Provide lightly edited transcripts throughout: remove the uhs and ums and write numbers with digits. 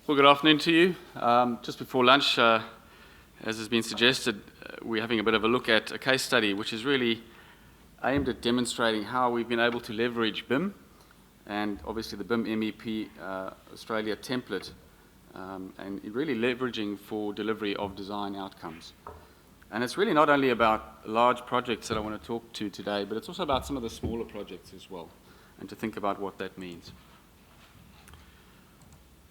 Well, good afternoon to you. Just before lunch, as has been suggested, we're having a bit of a look at a case study which is really aimed at demonstrating how we've been able to leverage BIM and obviously the BIM-MEP Australia template and really leveraging for delivery of design outcomes. And it's really not only about large projects that I want to talk to today, but it's also about some of the smaller projects as well, and to think about what that means.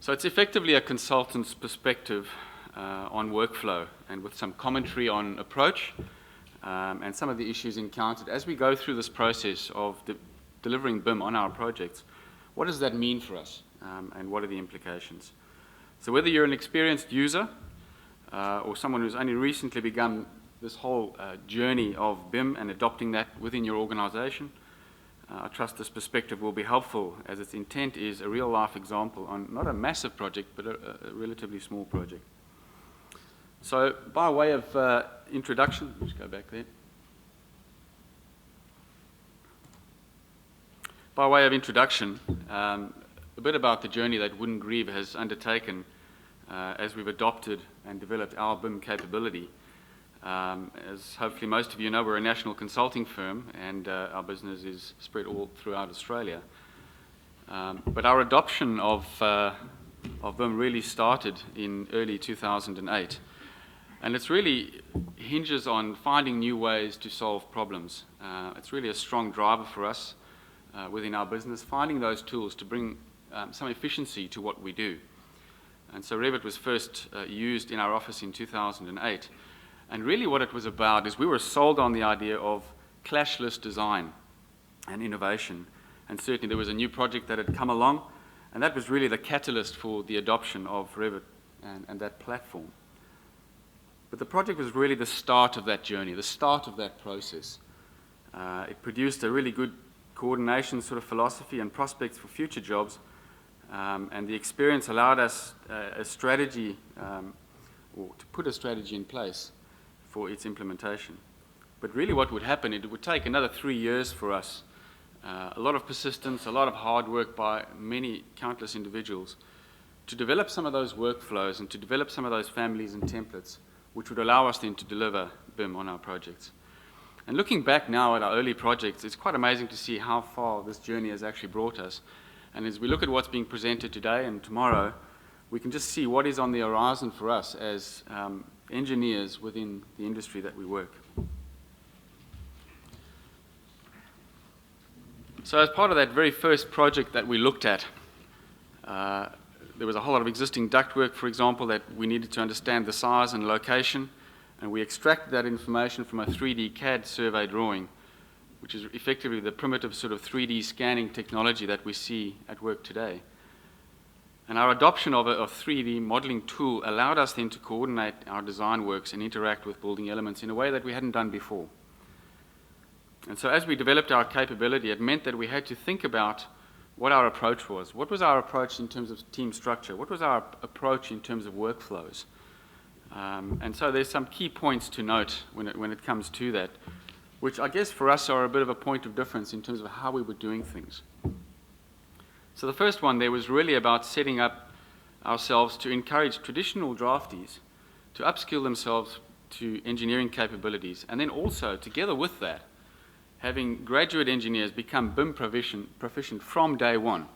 So it's effectively a consultant's perspective on workflow and with some commentary on approach and some of the issues encountered as we go through this process of delivering BIM on our projects. What does that mean for us and what are the implications? So whether you're an experienced user or someone who's only recently begun this whole journey of BIM and adopting that within your organization, I trust this perspective will be helpful, as its intent is a real-life example on not a massive project, but a relatively small project. So by way of introduction, let's go back there. By way of introduction, a bit about the journey that Wood & Grieve has undertaken as we've adopted and developed our BIM capability. As hopefully most of you know, we're a national consulting firm and our business is spread all throughout Australia. But our adoption of BIM really started in early 2008. And it's really hinges on finding new ways to solve problems. It's really a strong driver for us within our business, finding those tools to bring some efficiency to what we do. And so Revit was first used in our office in 2008. And really what it was about is we were sold on the idea of clashless design and innovation. And certainly there was a new project that had come along, and that was really the catalyst for the adoption of Revit and that platform. But the project was really the start of that journey, the start of that process. It produced a really good coordination sort of philosophy and prospects for future jobs, and the experience allowed us a strategy, or to put a strategy in place for its implementation. But really what would happen, it would take another 3 years for us, a lot of persistence, a lot of hard work by many countless individuals to develop some of those workflows and to develop some of those families and templates which would allow us then to deliver BIM on our projects. And looking back now at our early projects, it's quite amazing to see how far this journey has actually brought us. And as we look at what's being presented today and tomorrow, we can just see what is on the horizon for us as engineers within the industry that we work. So as part of that very first project that we looked at, there was a whole lot of existing ductwork, for example, that we needed to understand the size and location, and we extracted that information from a 3D CAD survey drawing, which is effectively the primitive sort of 3D scanning technology that we see at work today. And our adoption of a 3D modeling tool allowed us then to coordinate our design works and interact with building elements in a way that we hadn't done before. And so as we developed our capability, it meant that we had to think about what our approach was. What was our approach in terms of team structure? What was our approach in terms of workflows? And so there's some key points to note when it comes to that, which I guess for us are a bit of a point of difference in terms of how we were doing things. So the first one there was really about setting up ourselves to encourage traditional draftees to upskill themselves to engineering capabilities, and then also, together with that, having graduate engineers become BIM proficient from day one.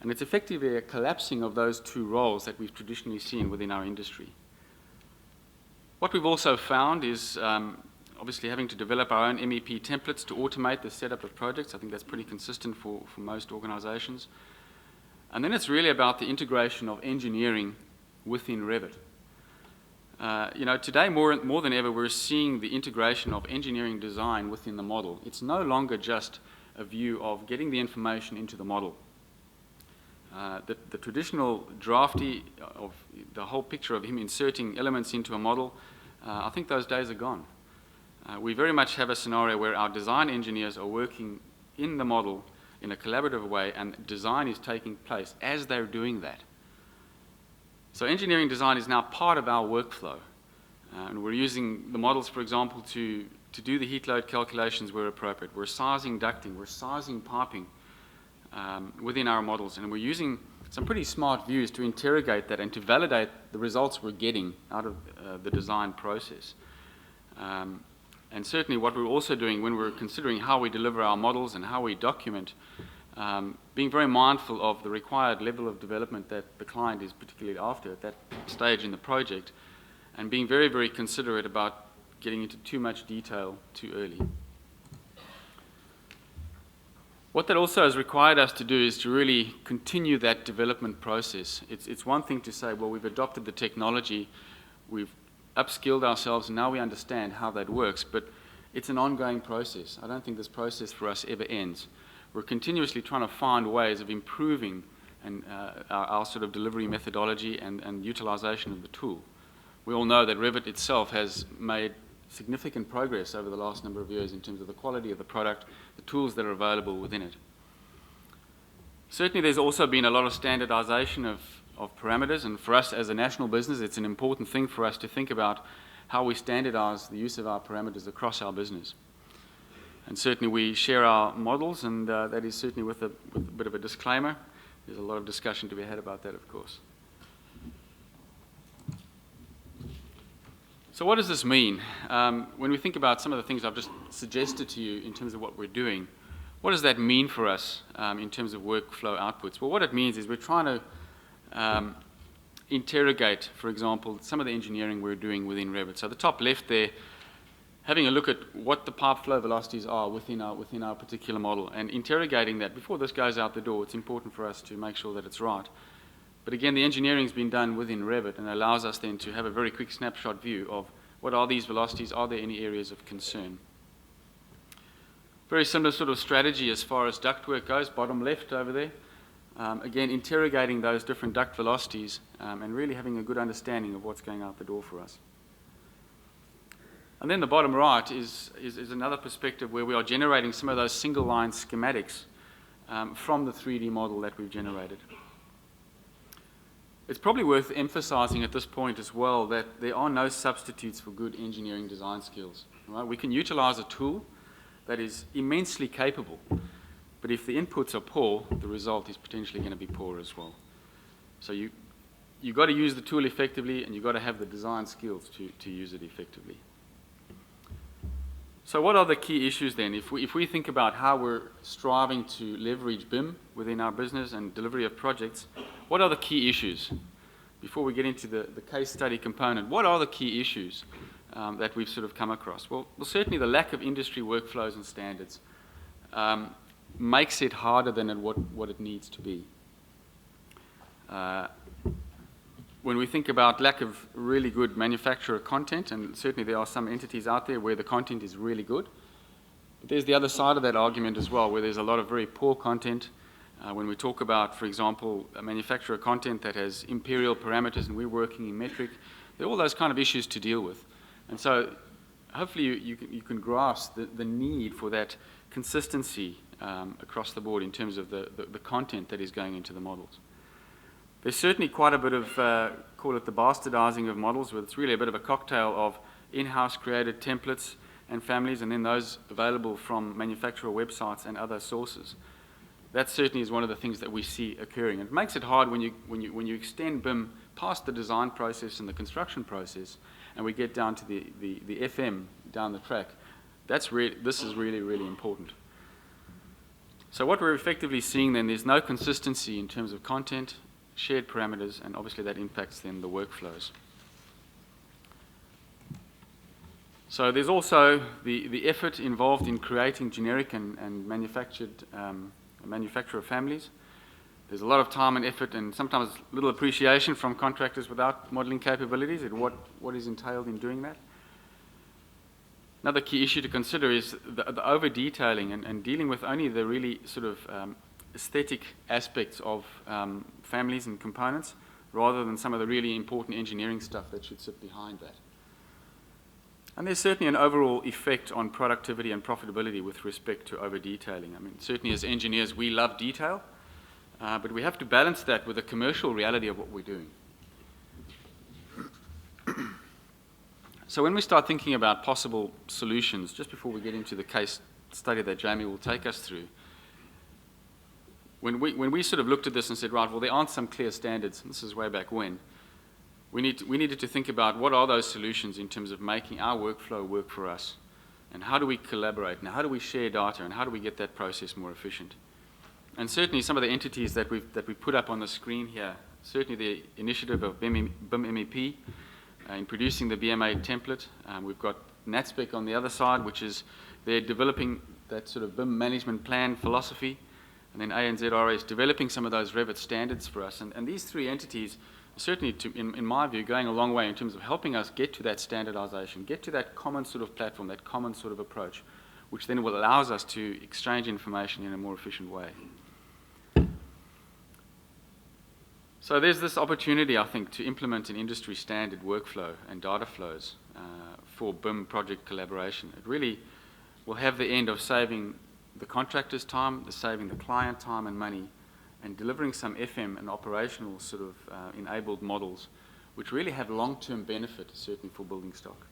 And it's effectively a collapsing of those two roles that we've traditionally seen within our industry. What we've also found is obviously having to develop our own MEP templates to automate the setup of projects. I think that's pretty consistent for most organizations. And then it's really about the integration of engineering within Revit. Today more than ever, we're seeing the integration of engineering design within the model. It's no longer just a view of getting the information into the model. The traditional draftee of the whole picture of him inserting elements into a model, I think those days are gone. We very much have a scenario where our design engineers are working in the model in a collaborative way, and design is taking place as they're doing that. So engineering design is now part of our workflow. And we're using the models, for example, to do the heat load calculations where appropriate. We're sizing ducting, we're sizing piping within our models, and we're using some pretty smart views to interrogate that and to validate the results we're getting out of the design process. And certainly what we're also doing when we're considering how we deliver our models and how we document, being very mindful of the required level of development that the client is particularly after at that stage in the project, and being very, very considerate about getting into too much detail too early. What that also has required us to do is to really continue that development process. It's one thing to say, well, we've adopted the technology, we've upskilled ourselves, and now we understand how that works, but it's an ongoing process. I don't think this process for us ever ends. We're continuously trying to find ways of improving our sort of delivery methodology and utilization of the tool. We all know that Revit itself has made significant progress over the last number of years in terms of the quality of the product, the tools that are available within it. Certainly there's also been a lot of standardization of parameters, and for us as a national business, it's an important thing for us to think about how we standardize the use of our parameters across our business. And certainly we share our models, and that is certainly with a bit of a disclaimer. There's a lot of discussion to be had about that, of course. So what does this mean? When we think about some of the things I've just suggested to you in terms of what we're doing, what does that mean for us in terms of workflow outputs? Well, what it means is we're trying to interrogate, for example, some of the engineering we're doing within Revit. So the top left there, having a look at what the pipe flow velocities are within our particular model, and interrogating that before this goes out the door. It's important for us to make sure that it's right. But again, the engineering's been done within Revit and allows us then to have a very quick snapshot view of what are these velocities, are there any areas of concern. Very similar sort of strategy as far as ductwork goes, bottom left over there. Again, interrogating those different duct velocities and really having a good understanding of what's going out the door for us. And then the bottom right is another perspective where we are generating some of those single line schematics from the 3D model that we've generated. It's probably worth emphasizing at this point as well that there are no substitutes for good engineering design skills. Right? We can utilize a tool that is immensely capable, but if the inputs are poor, the result is potentially going to be poor as well. So you've got to use the tool effectively, and you've got to have the design skills to use it effectively. So what are the key issues then? If we think about how we're striving to leverage BIM within our business and delivery of projects, what are the key issues? Before we get into the case study component, what are the key issues that we've sort of come across? Well, certainly the lack of industry workflows and standards makes it harder than what it needs to be. When we think about lack of really good manufacturer content, and certainly there are some entities out there where the content is really good, but there's the other side of that argument as well, where there's a lot of very poor content. When we talk about, for example, a manufacturer content that has imperial parameters and we're working in metric, there are all those kind of issues to deal with. And so hopefully you can grasp the need for that consistency across the board in terms of the content that is going into the models. There's certainly quite a bit of, call it the bastardizing of models, where it's really a bit of a cocktail of in-house created templates and families, and then those available from manufacturer websites and other sources. That certainly is one of the things that we see occurring. And it makes it hard when you extend BIM past the design process and the construction process, and we get down to the FM down the track. This is really, really important. So what we're effectively seeing then, there's no consistency in terms of content, shared parameters, and obviously that impacts then the workflows. So there's also the effort involved in creating generic and manufacturer families. There's a lot of time and effort and sometimes little appreciation from contractors without modeling capabilities at what is entailed in doing that. Another key issue to consider is the over-detailing and dealing with only the really sort of aesthetic aspects of families and components, rather than some of the really important engineering stuff that should sit behind that. And there's certainly an overall effect on productivity and profitability with respect to over-detailing. I mean, certainly as engineers, we love detail, but we have to balance that with the commercial reality of what we're doing. So when we start thinking about possible solutions, just before we get into the case study that Jamie will take us through, when we sort of looked at this and said, right, well, there aren't some clear standards, and this is way back when, we needed to think about what are those solutions in terms of making our workflow work for us, and how do we collaborate, and how do we share data, and how do we get that process more efficient. And certainly some of the entities that we put up on the screen here, certainly the initiative of BIM-MEP in producing the BMA template. We've got NatSpec on the other side, which is they're developing that sort of BIM management plan philosophy, and then ANZRA is developing some of those Revit standards for us. And these three entities are certainly, in my view, going a long way in terms of helping us get to that standardization, get to that common sort of platform, that common sort of approach, which then will allows us to exchange information in a more efficient way. So there's this opportunity, I think, to implement an industry standard workflow and data flows for BIM project collaboration. It really will have the end of saving the contractor's time, saving the client time and money, and delivering some FM and operational sort of enabled models, which really have long-term benefit, certainly for building stock.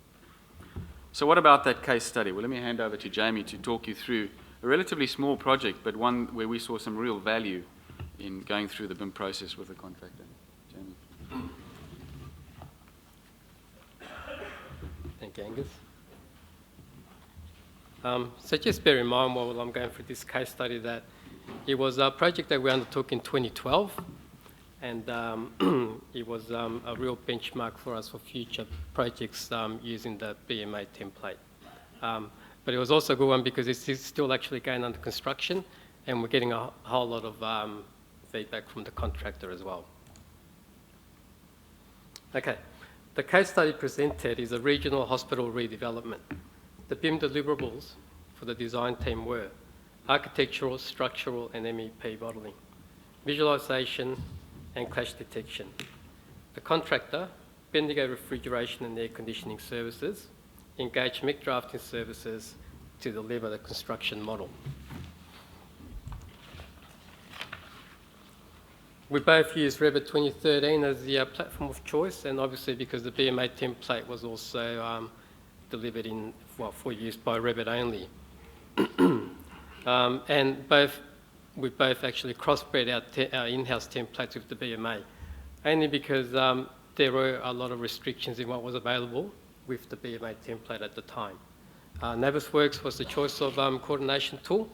So what about that case study? Well, let me hand over to Jamie to talk you through a relatively small project, but one where we saw some real value in going through the BIM process with the contractor. Jamie. Thank you, Angus. So just bear in mind while I'm going through this case study that it was a project that we undertook in 2012, and it was a real benchmark for us for future projects using the BMA template. But it was also a good one because it's still actually going under construction, and we're getting a whole lot of feedback from the contractor as well. Okay, the case study presented is a regional hospital redevelopment. The BIM deliverables for the design team were architectural, structural and MEP modelling, visualisation and clash detection. The contractor, Bendigo Refrigeration and Air Conditioning Services, engaged MEC drafting services to deliver the construction model. We both used Revit 2013 as the platform of choice, and obviously because the BMA template was also delivered for use by Revit only. And we both actually crossbred our in-house templates with the BMA, only because there were a lot of restrictions in what was available with the BMA template at the time. Navisworks was the choice of coordination tool.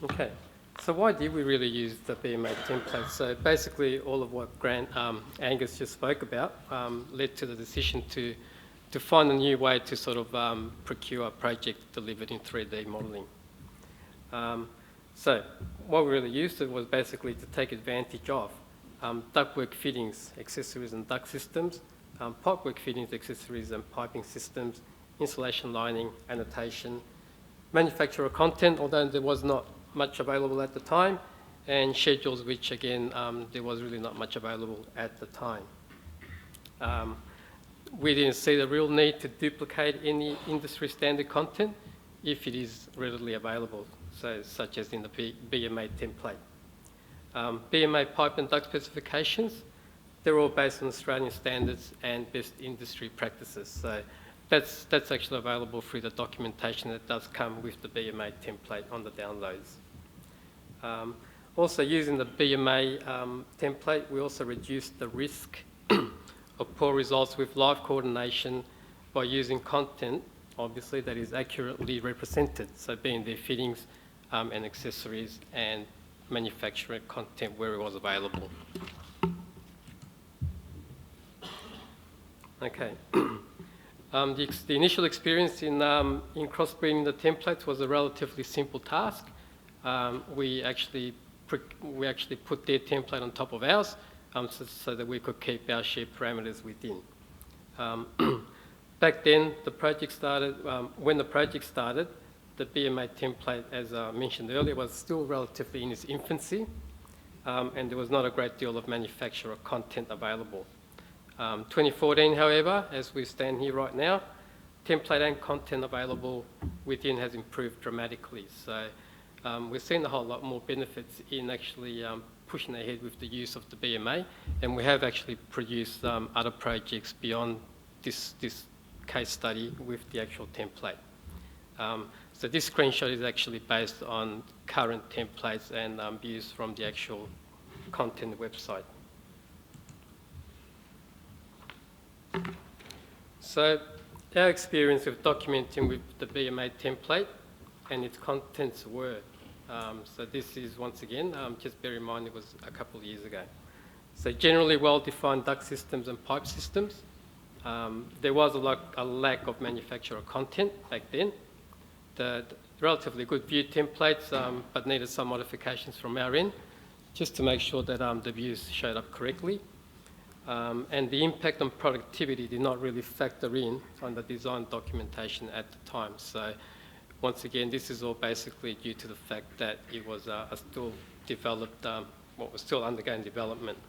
Okay, so why did we really use the BMA template? So basically all of what Angus just spoke about led to the decision to find a new way to sort of procure a project delivered in 3D modelling. So what we really used it was basically to take advantage of ductwork fittings, accessories and duct systems, pipework fittings, accessories and piping systems, insulation lining, annotation, manufacturer content, although there was not much available at the time, and schedules, which again, there was really not much available at the time. We didn't see the real need to duplicate any industry standard content if it is readily available, so such as in the BMA template. BMA pipe and duct specifications, they're all based on Australian standards and best industry practices. So that's actually available through the documentation that does come with the BMA template on the downloads. Also using the BMA template, we also reduced the risk of poor results with live coordination by using content, obviously, that is accurately represented. So being their fittings and accessories and manufacturer content where it was available. Okay. The initial experience in crossbreeding the templates was a relatively simple task. We actually put their template on top of ours so that we could keep our shared parameters within. Back then, the project started, when the project started, the BMA template, as I mentioned earlier, was still relatively in its infancy, and there was not a great deal of manufacturer content available. 2014, however, as we stand here right now, template and content available within has improved dramatically. So we're seeing a whole lot more benefits in actually pushing ahead with the use of the BMA, and we have actually produced other projects beyond this case study with the actual template. So this screenshot is actually based on current templates and views from the actual content website. So our experience with documenting with the BMA template and its contents were, so this is once again, just bear in mind it was a couple of years ago. So generally well-defined duct systems and pipe systems. There was a lack of manufacturer content back then. The relatively good view templates, but needed some modifications from our end, just to make sure that the views showed up correctly. And the impact on productivity did not really factor in on the design documentation at the time. So once again, this is all basically due to the fact that it was still developed, was still undergoing development.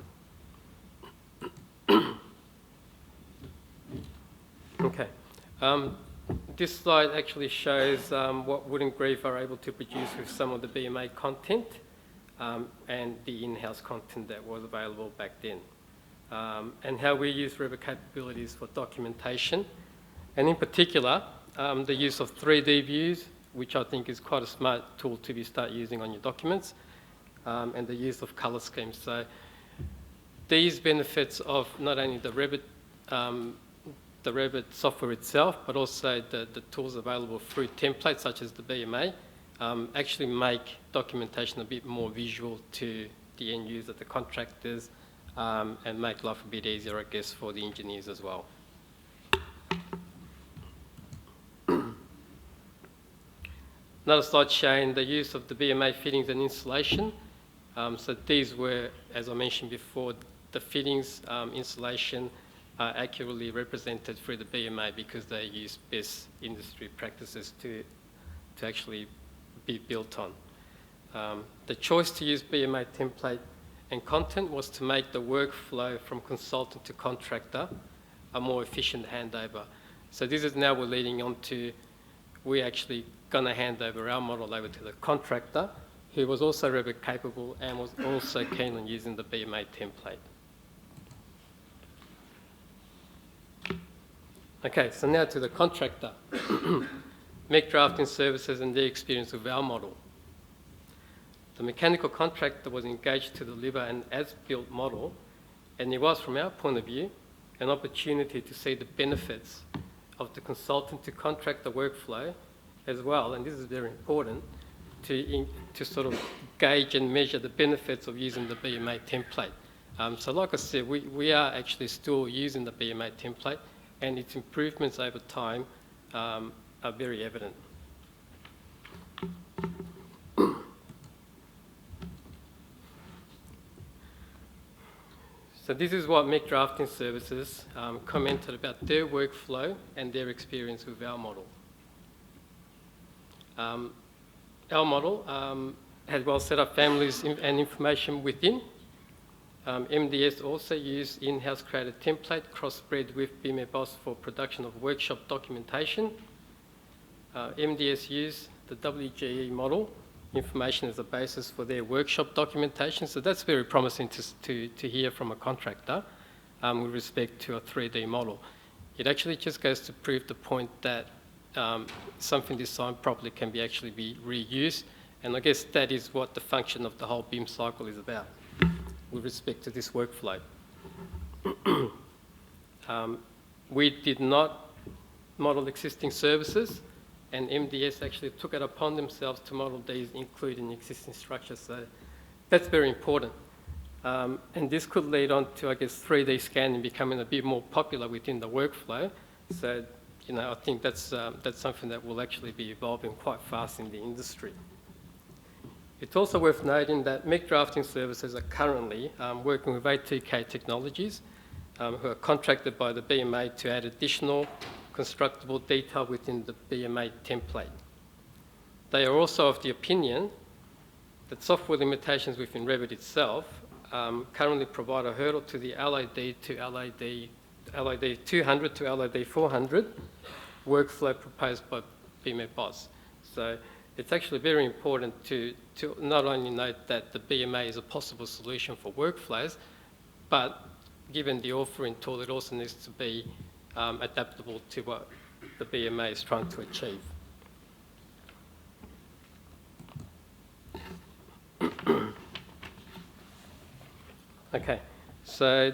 Okay. This slide actually shows what Wood and Grieve are able to produce with some of the BMA content and the in-house content that was available back then. And how we use Revit capabilities for documentation, and in particular, the use of 3D views, which I think is quite a smart tool to start using on your documents, and the use of colour schemes. So these benefits of not only the Revit software itself, but also the tools available through templates such as the BMA, actually make documentation a bit more visual to the end user, the contractors, and make life a bit easier, I guess, for the engineers as well. Another slide showing the use of the BMA fittings and insulation. So these were, as I mentioned before, the fittings, insulation are accurately represented through the BMA because they use best industry practices to actually be built on. The choice to use BMA template and content was to make the workflow from consultant to contractor a more efficient handover. So this is now we're leading on to, we're actually going to hand over our model over to the contractor, who was also Revit capable and was also keen on using the BMA template. Okay, so now to the contractor. MEC Drafting Services and their experience with our model. The mechanical contractor was engaged to deliver an as-built model, and it was, from our point of view, an opportunity to see the benefits of the consultant to contractor workflow as well, and this is very important, to sort of gauge and measure the benefits of using the BMA template. So like I said, we are actually still using the BMA template, and its improvements over time are very evident. So this is what MEC Drafting Services commented about their workflow and their experience with our model. Our model had well set up families and information within. MDS also used in-house created template crossbred with BIM-MEPAUS for production of workshop documentation. MDS used the WGE model information as a basis for their workshop documentation. So that's very promising to hear from a contractor with respect to a 3D model. It actually just goes to prove the point that something designed properly can actually be reused. And I guess that is what the function of the whole BIM cycle is about with respect to this workflow. We did not model existing services, and MDS actually took it upon themselves to model these, including existing structures. So that's very important. And this could lead on to, I guess, 3D scanning becoming a bit more popular within the workflow. So, you know, I think that's something that will actually be evolving quite fast in the industry. It's also worth noting that MEC Drafting Services are currently working with A2K Technologies, who are contracted by the BMA to add additional constructible detail within the BMA template. They are also of the opinion that software limitations within Revit itself currently provide a hurdle to the LAD 200 to LAD 400 workflow proposed by BIM-MEPAUS. So it's actually very important to not only note that the BMA is a possible solution for workflows, but given the authoring tool, it also needs to be adaptable to what the BMA is trying to achieve. Okay, so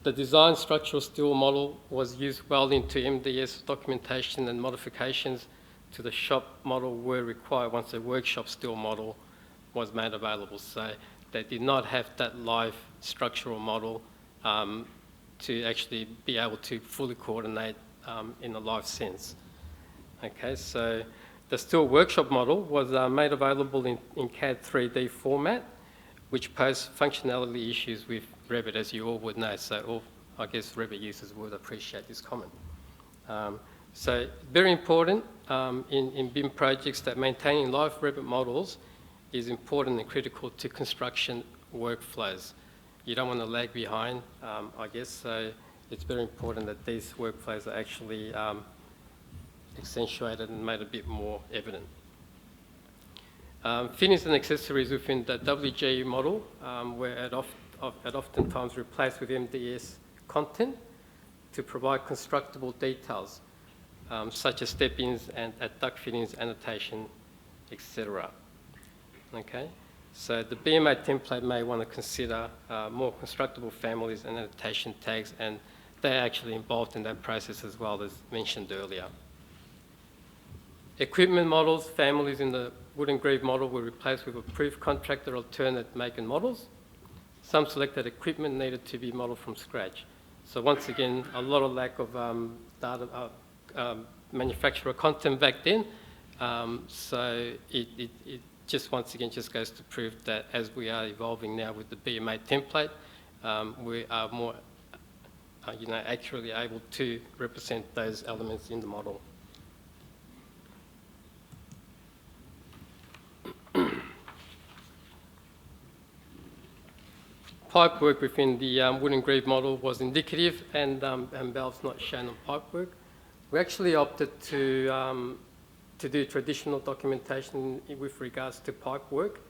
the design structural steel model was used well into MDS documentation, and modifications to the shop model were required once the workshop steel model was made available. So they did not have that live structural model to actually be able to fully coordinate in a live sense. Okay, so the steel workshop model was made available in CAD 3D format, which posed functionality issues with Revit, as you all would know. So I guess Revit users would appreciate this comment. So very important in BIM projects that maintaining live Revit models is important and critical to construction workflows. You don't want to lag behind, I guess, so it's very important that these workflows are actually accentuated and made a bit more evident. Fittings and accessories within the WG model were at oftentimes replaced with MDS content to provide constructible details, such as step-ins and duct fittings, annotation, etc. Okay, so the BMA template may want to consider more constructible families and annotation tags, and they're actually involved in that process as well, as mentioned earlier. Equipment models, families in the wood and groove model were replaced with approved contractor alternate make and models. Some selected equipment needed to be modelled from scratch. So once again, a lot of lack of manufacturer content back then. So it just once again just goes to prove that as we are evolving now with the BMA template, we are more accurately able to represent those elements in the model. Pipe work within the wood and groove model was indicative, and valves not shown on pipe work. We actually opted to do traditional documentation with regards to pipe work,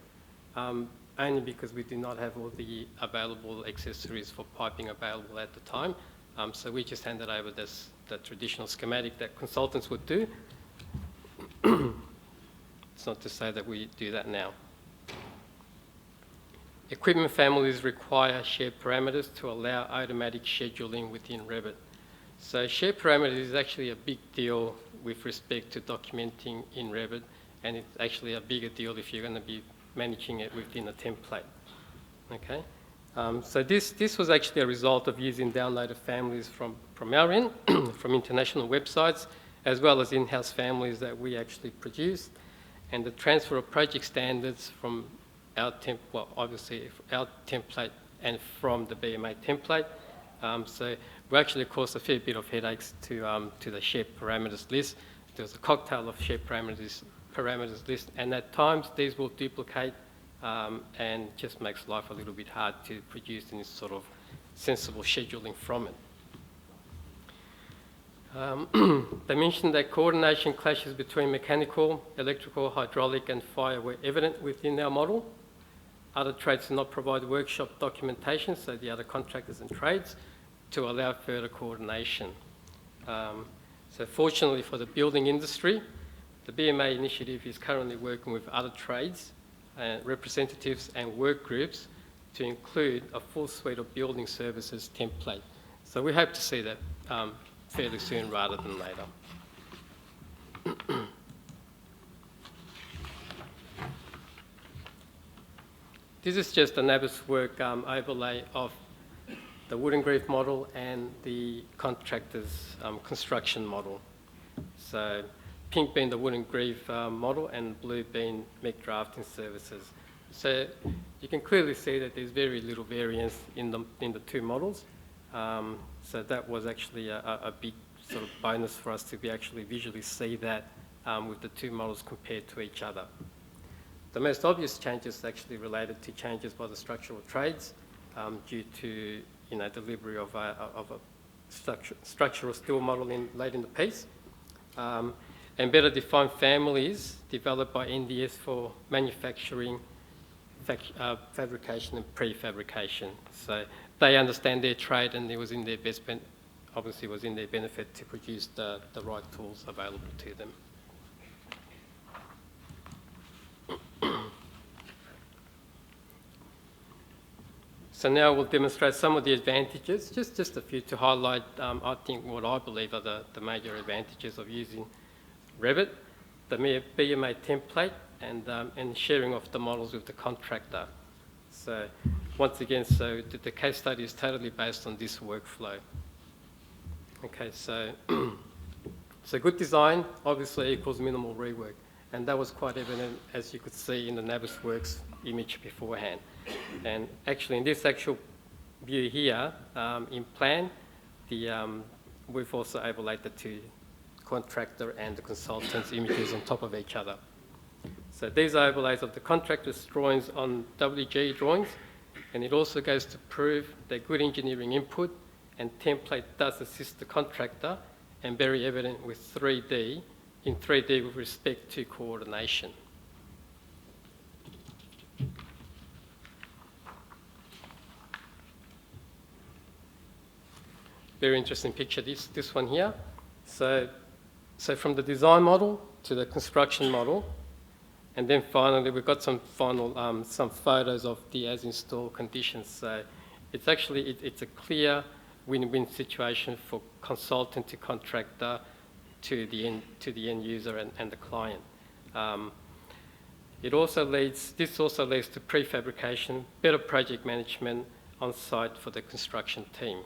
only because we did not have all the available accessories for piping available at the time. So we just handed over the traditional schematic that consultants would do. It's not to say that we do that now. Equipment families require shared parameters to allow automatic scheduling within Revit. So shared parameters is actually a big deal with respect to documenting in Revit, and it's actually a bigger deal if you're going to be managing it within a template. Okay, so this was actually a result of using downloaded families from our end, from international websites, as well as in-house families that we actually produced, and the transfer of project standards from our obviously our template and from the BMA template. So we actually caused a fair bit of headaches to the shared parameters list. There was a cocktail of shared parameters list, and at times these will duplicate and just makes life a little bit hard to produce any sort of sensible scheduling from it. They mentioned that coordination clashes between mechanical, electrical, hydraulic and fire were evident within our model. Other trades did not provide workshop documentation, so the other contractors and trades, to allow further coordination. So fortunately for the building industry, the BMA initiative is currently working with other trades, representatives and work groups to include a full suite of building services template. So we hope to see that fairly soon rather than later. This is just a Navisworks overlay of the wood and groove model and the contractor's construction model. So pink being the wood and groove model and blue being MEC drafting services. So you can clearly see that there's very little variance in the two models. So that was actually a big sort of bonus for us to be actually visually see that with the two models compared to each other. The most obvious changes actually related to changes by the structural trades due to delivery of a structural steel model late in the piece, and better defined families developed by NDS for manufacturing, fabrication and prefabrication. So they understand their trade, and it was in their obviously was in their benefit to produce the right tools available to them. So now we'll demonstrate some of the advantages, just a few to highlight, I think, what I believe are the major advantages of using Revit, the BMA template, and sharing of the models with the contractor. So once again, so the case study is totally based on this workflow. Okay, so, so good design obviously equals minimal rework, and that was quite evident, as you could see in the Navisworks image beforehand. And actually in this actual view here, in plan, we've also overlaid the two contractor and the consultant's images on top of each other. So these are overlays of the contractor's drawings on WG drawings, and it also goes to prove that good engineering input and template does assist the contractor, and very evident with 3D, in 3D with respect to coordination. Very interesting picture, this one here. So from the design model to the construction model, and then finally we've got some final some photos of the as-installed conditions. So it's actually it's a clear win-win situation for consultant to contractor to the end user and the client. This also leads to prefabrication, better project management on site for the construction team.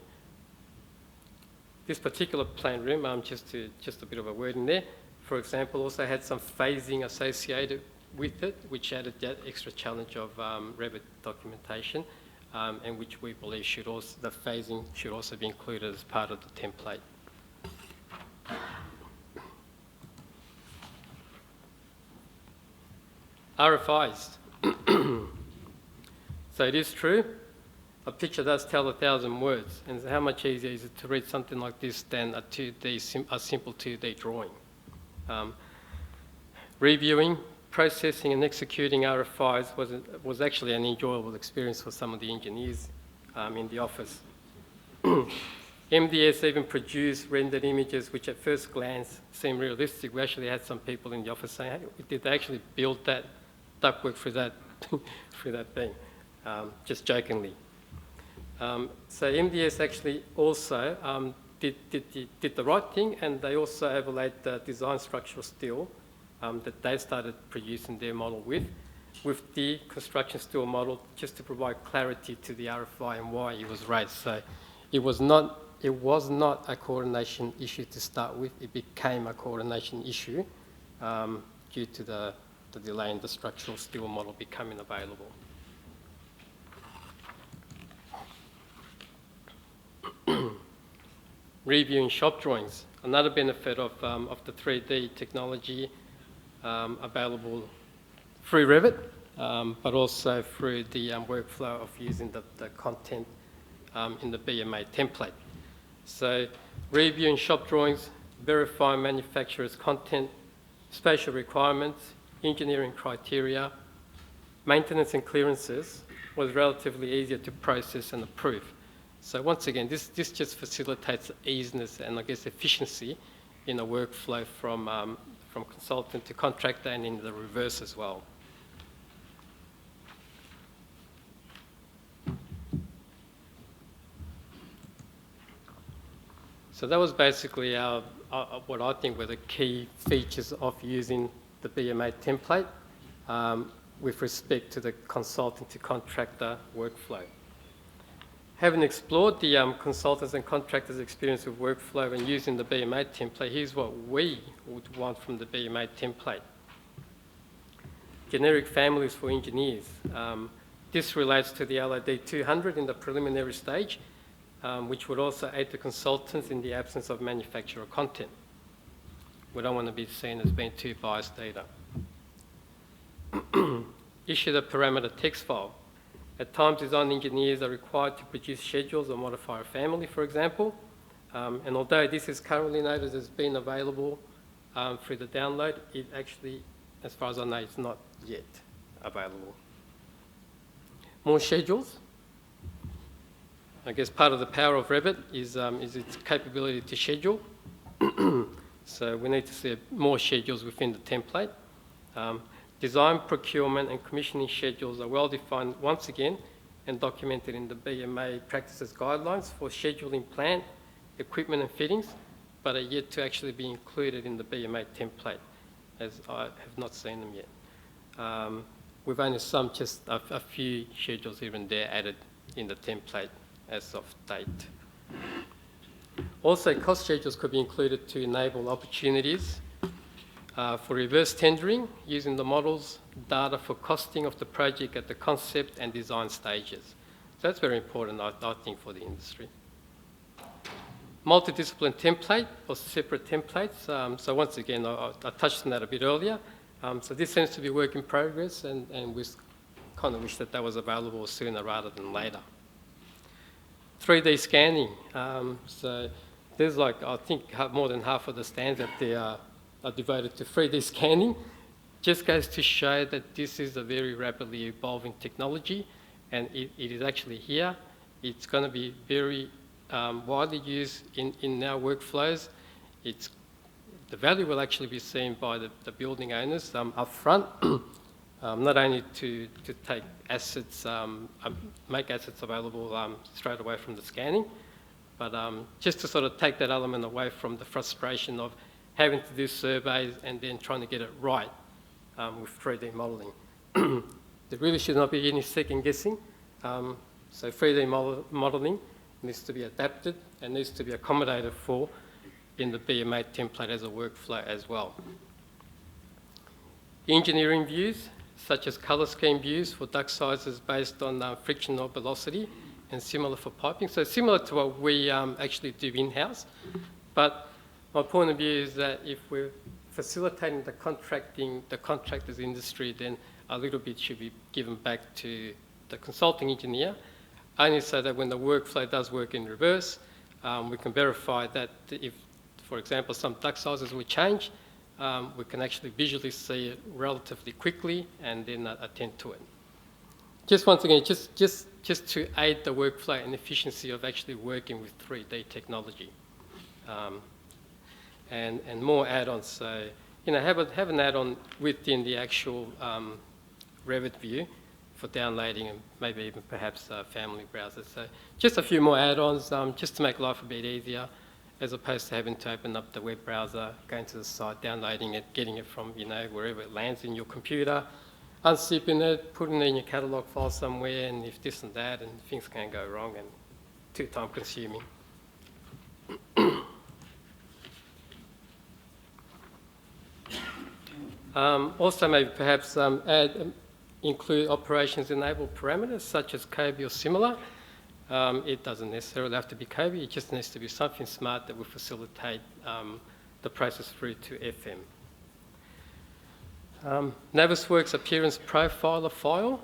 This particular plant room, just a bit of a word in there, for example, also had some phasing associated with it, which added that extra challenge of Revit documentation, and which we believe the phasing should also be included as part of the template. RFIs. So it is true, a picture does tell 1,000 words, and how much easier is it to read something like this than a simple 2D drawing? Reviewing, processing and executing RFIs was actually an enjoyable experience for some of the engineers in the office. MDS even produced rendered images which at first glance seem realistic. We actually had some people in the office saying, hey, did they actually build that ductwork through that, through that thing? Just jokingly. So MDS actually also did the right thing, and they also overlaid the design structural steel that they started producing their model with the construction steel model, just to provide clarity to the RFI and why it was raised. So it was not a coordination issue to start with. It became a coordination issue due to the delay in the structural steel model becoming available. Reviewing shop drawings. Another benefit of the 3D technology available through Revit, but also through the workflow of using the content in the BMA template. So reviewing shop drawings, verifying manufacturer's content, spatial requirements, engineering criteria, maintenance and clearances was relatively easier to process and approve. So once again, this just facilitates easiness and I guess efficiency in a workflow from consultant to contractor, and in the reverse as well. So that was basically what I think were the key features of using the BMA template with respect to the consultant to contractor workflow. Having explored the consultants and contractors' experience with workflow and using the BMA template, here's what we would want from the BMA template. Generic families for engineers. This relates to the LOD 200 in the preliminary stage, which would also aid the consultants in the absence of manufacturer content. We don't want to be seen as being too biased either. Issue the parameter text file. At times, design engineers are required to produce schedules or modify a family, for example. And although this is currently noted as being available through the download, it actually, as far as I know, it's not yet available. More schedules. I guess part of the power of Revit is its capability to schedule. So we need to see more schedules within the template. Design, procurement and commissioning schedules are well defined once again, and documented in the BMA practices guidelines for scheduling plant, equipment and fittings, but are yet to actually be included in the BMA template, as I have not seen them yet. We've only just a few schedules here and there added in the template as of date. Also, cost schedules could be included to enable opportunities for reverse tendering using the models data for costing of the project at the concept and design stages. So that's very important, I think, for the industry. Multidiscipline template or separate templates. So once again, I touched on that a bit earlier. So this seems to be work in progress, and we kind of wish that that was available sooner rather than later. 3D scanning. So there's I think more than half of the stands that they are devoted to 3D scanning. Just goes to show that this is a very rapidly evolving technology, and it is actually here. It's going to be very widely used in our workflows. The value will actually be seen by the building owners up front, not only to take assets, make assets available straight away from the scanning, but just to sort of take that element away from the frustration of having to do surveys and then trying to get it right with 3D modelling. There really should not be any second guessing. So 3D modelling needs to be adapted and needs to be accommodated for in the BMA template as a workflow as well. Engineering views, such as colour scheme views for duct sizes based on friction or velocity, and similar for piping. So similar to what we actually do in-house. But my point of view is that if we're facilitating the contractors industry, then a little bit should be given back to the consulting engineer, only so that when the workflow does work in reverse, we can verify that if, for example, some duct sizes will change, we can actually visually see it relatively quickly and then attend to it. Just once again, just to aid the workflow and efficiency of actually working with 3D technology. And more add-ons, so, have an add-on within the actual Revit view for downloading and maybe even perhaps family browsers. So just a few more add-ons just to make life a bit easier, as opposed to having to open up the web browser, going to the site, downloading it, getting it from, wherever it lands in your computer, unzipping it, putting it in your catalogue file somewhere, and if this and that, and things can go wrong and too time consuming. Also maybe perhaps include operations enabled parameters such as COBE or similar. It doesn't necessarily have to be COBE, it just needs to be something smart that will facilitate the process through to FM. Navisworks appearance profiler file.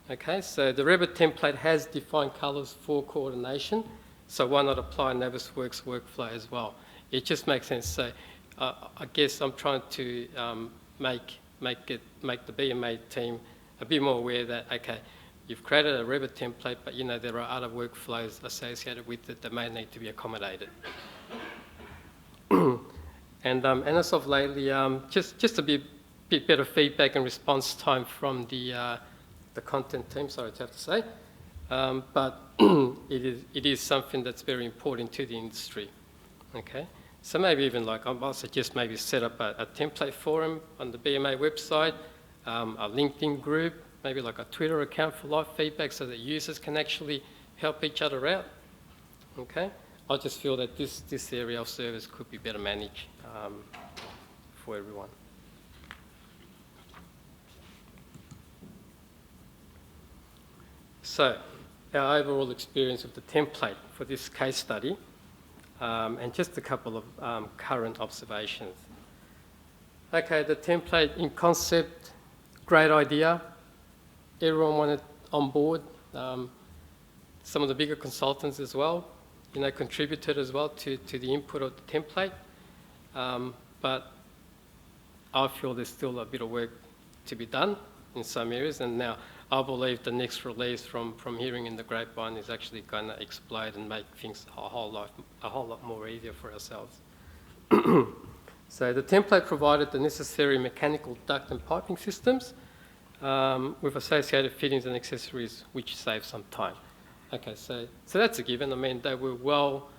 Okay, so the Revit template has defined colours for coordination, so why not apply Navisworks workflow as well? It just makes sense. So I guess I'm trying to make the BMA team a bit more aware that, okay, you've created a Revit template, but there are other workflows associated with it that may need to be accommodated. And as of lately, just a bit better feedback and response time from the content team, sorry to have to say, but it is something that's very important to the industry. Okay, so maybe even I might suggest maybe set up a template forum on the BMA website, a LinkedIn group, maybe like a Twitter account for live feedback so that users can actually help each other out. Okay, I just feel that this area of service could be better managed for everyone. So, our overall experience of the template for this case study, and just a couple of current observations. Okay, the template in concept, great idea. Everyone wanted on board. Some of the bigger consultants as well, contributed as well to the input of the template. But I feel there's still a bit of work to be done in some areas, and now I believe the next release from hearing in the grapevine is actually going to explode and make things a whole lot more easier for ourselves. So the template provided the necessary mechanical duct and piping systems, with associated fittings and accessories, which save some time. Okay, so that's a given. I mean, they were well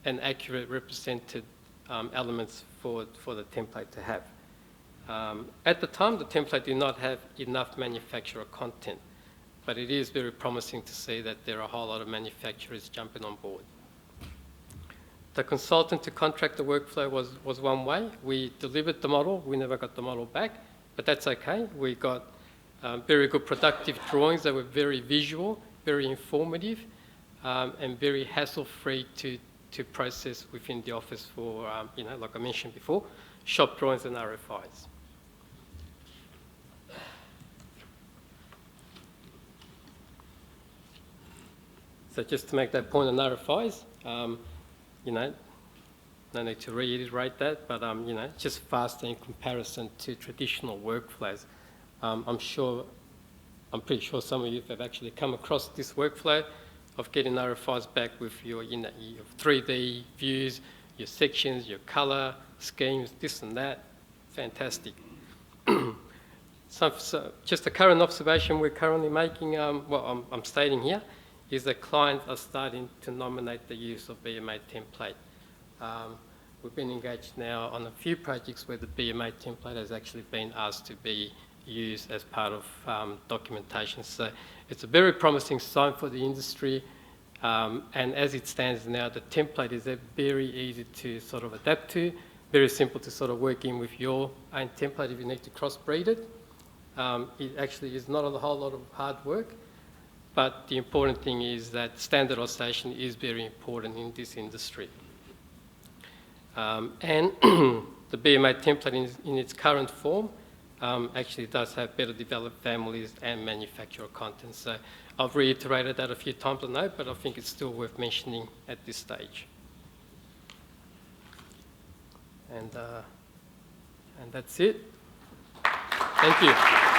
and accurate represented elements for the template to have. At the time, the template did not have enough manufacturer content, but it is very promising to see that there are a whole lot of manufacturers jumping on board. The consultant to contract the workflow was one way. We delivered the model. We never got the model back, but that's okay. We got very good productive drawings that were very visual, very informative, and very hassle-free to process within the office for, like I mentioned before, shop drawings and RFIs. So just to make that point on RFIs, no need to reiterate that, but just faster in comparison to traditional workflows. I'm pretty sure some of you have actually come across this workflow of getting RFIs back with your 3D views, your sections, your colour schemes, this and that. Fantastic. So just a current observation we're currently making, I'm stating here, is that clients are starting to nominate the use of BMA template. We've been engaged now on a few projects where the BMA template has actually been asked to be used as part of documentation. So it's a very promising sign for the industry. And as it stands now, the template is very easy to sort of adapt to, very simple to sort of work in with your own template if you need to crossbreed it. It actually is not a whole lot of hard work, but the important thing is that standardisation is very important in this industry. And the BMA template in its current form actually does have better developed families and manufacturer content. So I've reiterated that a few times, I know, but I think it's still worth mentioning at this stage. And that's it. Thank you.